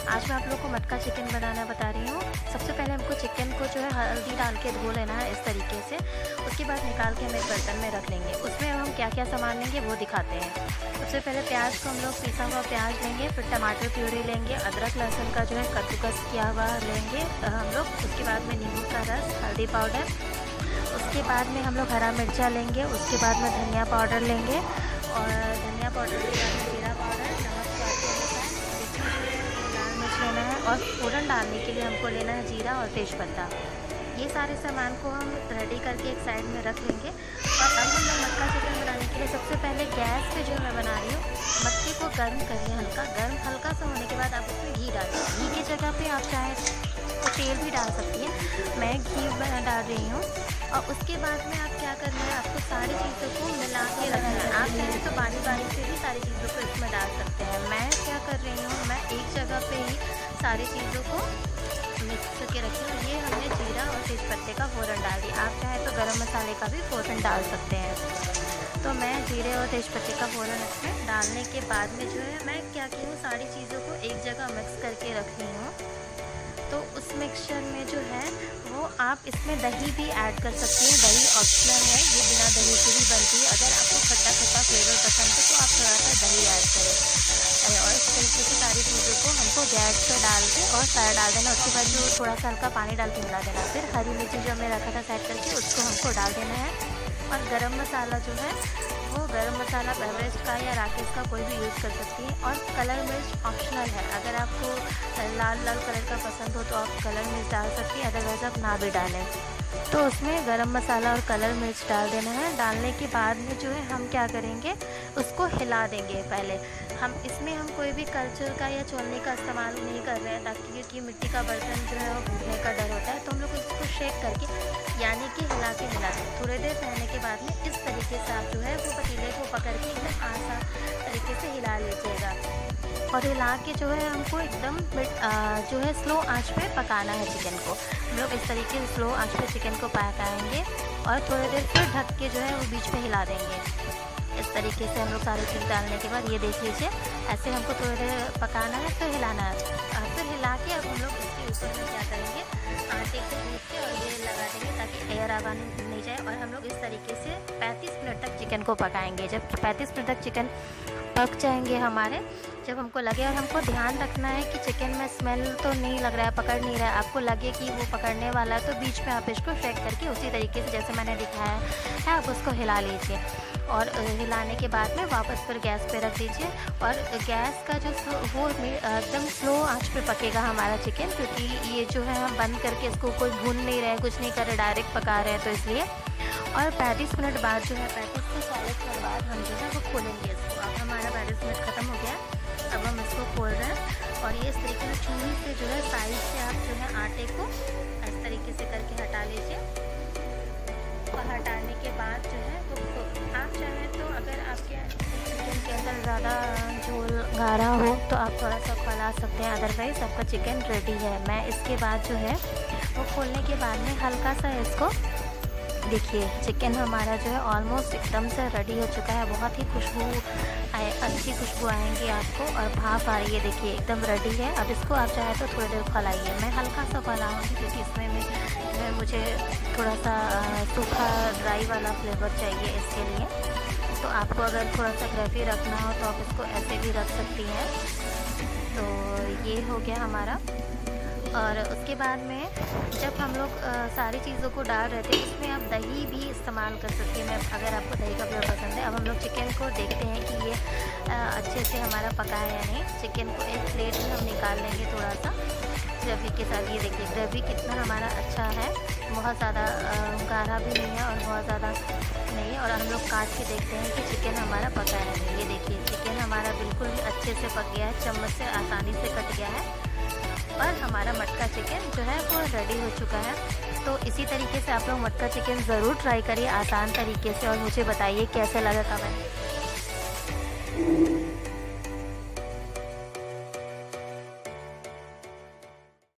आज मैं आप लोग को मटका चिकन बनाना बता रही हूँ। सबसे पहले हमको चिकन को जो है हल्दी डाल के धो लेना है इस तरीके से। उसके बाद निकाल के हम एक बर्तन में रख लेंगे। उसमें हम क्या क्या सामान लेंगे वो दिखाते हैं। सबसे पहले प्याज को हम लोग पिसा हुआ प्याज लेंगे, फिर टमाटर प्यूरी लेंगे, अदरक लहसुन का जो है कद्दूकस किया हुआ लेंगे हम लोग। उसके बाद में नींबू का रस, हल्दी पाउडर, उसके बाद में हम लोग हरा मिर्चा लेंगे, उसके बाद में धनिया पाउडर लेंगे और धनिया पाउडर के बाद में जीरा पाउडर, नमक स्वाद के अनुसार, लाल मिर्च लेना है और फ़ोरन डालने के लिए हमको लेना है जीरा और तेज़पत्ता। ये सारे सामान को हम रेडी करके एक साइड में रख लेंगे। और अब हम लोग मटका चिकन बनाने के लिए सबसे पहले गैस पे जो मैं बना रही हूँ, मटके को गर्म करिए, हल्का सा होने के बाद आप उसमें घी डालिए। घी की जगह पे आप चाहे तो तेल भी डाल सकती हैं, मैं घी डाल रही हूँ। और उसके बाद में आप क्या करना है, आपको सारी चीज़ों को मिला के रखना है। आप चाहें तो बारी बारी से भी सारी चीज़ों को इसमें डाल सकते हैं। मैं क्या कर रही हूँ, मैं एक जगह पे ही सारी चीज़ों को मिक्स करके रखी हूँ। ये हमने जीरा और तेज़पत्ते का फ़ोरन डाल दिया। आप चाहें तो गरम मसाले का भी फ़ोरन डाल सकते हैं। तो मैं जीरे और तेज़पत्ते का फ़ोरन इसमें डालने के बाद में जो है मैं क्या की हूँ, सारी चीज़ों को एक जगह मिक्स करके रख रही हूँ। तो उस मिक्सचर में जो है वो आप इसमें दही भी ऐड कर सकती हैं। दही ऑप्शनल है, ये बिना दही के भी बनती है। अगर आपको खट्टा खट्टा फ्लेवर पसंद है तो आप थोड़ा सा दही ऐड करें। और इस तरीके से सारी चीज़ों को हमको गैस पे डाल के और सारा डाल देना। उसके बाद जो थोड़ा सा हल्का पानी डाल के मिला देना। फिर हरी मिर्ची जो हमने रखा था साइड करके उसको हमको डाल देना है। और गरम मसाला जो है वो गरम मसाला बेवरेज का या राकेश का कोई भी यूज़ कर सकती है। और कलर मिर्च ऑप्शनल है, अगर आपको लाल लाल कलर का पसंद हो तो आप कलर मिर्च डाल सकती हैं, अदरवाइज़ आप ना भी डालें। तो उसमें गरम मसाला और कलर मिर्च डाल देना है। डालने के बाद में जो है हम क्या करेंगे, उसको हिला देंगे। पहले हम कोई भी कल्चर का या छोलनी का इस्तेमाल नहीं कर रहे हैं, ताकि क्योंकि मिट्टी का बर्तन जो है वो भूनने का डर होता है। तो हम लोग इसको शेक करके यानी कि हिला के मिला दें। थोड़ी देर रहने के बाद में इस तरीके से आप जो है वो पतीले को पकड़ के एकदम आसान तरीके से हिला लीजिएगा। और हिला के जो है हमको एकदम जो है स्लो आंच पे पकाना है चिकन को। हम लोग इस तरीके से स्लो आंच पे चिकन को पकाएंगे और थोड़ी देर फिर ढक के जो है वो बीच में हिला देंगे। इस तरीके से हम लोग सारी चीज़ डालने के बाद ये देख लीजिए, ऐसे हमको थोड़ी देर पकाना है, फिर हिलाना है। फिर हिला के अब हम लोग इसके ऊपर में क्या करेंगे, आटे को गूँथ के और ये लगा देंगे ताकि एयर आवा नहीं जाए। और हम लोग इस तरीके से 35 मिनट तक चिकन को पकाएंगे। जब 35 मिनट तक चिकन पक जाएंगे हमारे, जब हमको लगे, और हमको ध्यान रखना है कि चिकन में स्मेल तो नहीं लग रहा है, पकड़ नहीं रहा है, आपको लगे कि वो पकड़ने वाला है तो बीच में आप इसको शेक करके उसी तरीके से जैसे मैंने दिखाया है आप उसको हिला लीजिए। और हिलाने के बाद में वापस फिर गैस पे रख दीजिए। और गैस का जो वो एकदम स्लो आंच पे पकेगा हमारा चिकन, क्योंकि ये जो है हम बंद करके इसको कोई भून नहीं रहे, कुछ नहीं कर रहे, डायरेक्ट पका रहे हैं, तो इसलिए। और 35 मिनट बाद जो है 35 से 40 मिनट बाद हम जो है वो खोलेंगे इसको। अब हमारा 35 मिनट ख़त्म हो गया, अब हम इसको खोल रहे हैं। और ये इस तरीके से छुरी से जो है साइड से आप जो है आटे को इस तरीके से करके हटा लीजिए। और हटाने के बाद जो है वो आप चाहें तो अगर आपके चिकन के अंदर ज़्यादा झोल गाढ़ा हो तो आप थोड़ा सा खौला सकते हैं, अदरवाइज़ आपका चिकन रेडी है। मैं इसके बाद जो है वो खोलने के बाद में हल्का सा इसको देखिए, चिकन हमारा जो है ऑलमोस्ट एकदम से रेडी हो चुका है। बहुत ही अच्छी खुशबू आएंगी आपको और भाप आ रही है, देखिए एकदम रेडी है। अब इसको आप चाहे तो थोड़ी देर खौलाइए। मैं हल्का सा खौलाऊँगी क्योंकि इसमें मुझे थोड़ा सा सूखा ड्राई वाला फ्लेवर चाहिए इसके लिए। तो आपको अगर थोड़ा सा ग्रेवी रखना हो तो आप इसको ऐसे भी रख सकती हैं। तो ये हो गया हमारा। और उसके बाद में जब हम लोग सारी चीज़ों को डाल रहे थे, उसमें आप दही भी इस्तेमाल कर सकती हैं, अगर आपको दही का फ्लेवर पसंद है। अब हम लोग चिकन को देखते हैं कि ये अच्छे से हमारा पका है या नहीं। चिकन को एक प्लेट में हम निकाल लेंगे थोड़ा सा ग्रेवी के साथ। ये देखिए ग्रेवी कितना हमारा अच्छा है, बहुत ज़्यादा गाढ़ा भी नहीं है और बहुत ज़्यादा नहीं है। और हम लोग काट के देखते हैं कि चिकन हमारा पका है नहीं। ये देखिए चिकन हमारा बिल्कुल भी अच्छे से पक गया है, चम्मच से आसानी से कट गया है और हमारा मटका चिकन जो है वो रेडी हो चुका है। तो इसी तरीके से आप लोग मटका चिकन ज़रूर ट्राई करिए आसान तरीके से और मुझे बताइए कैसे लगा कमेंट।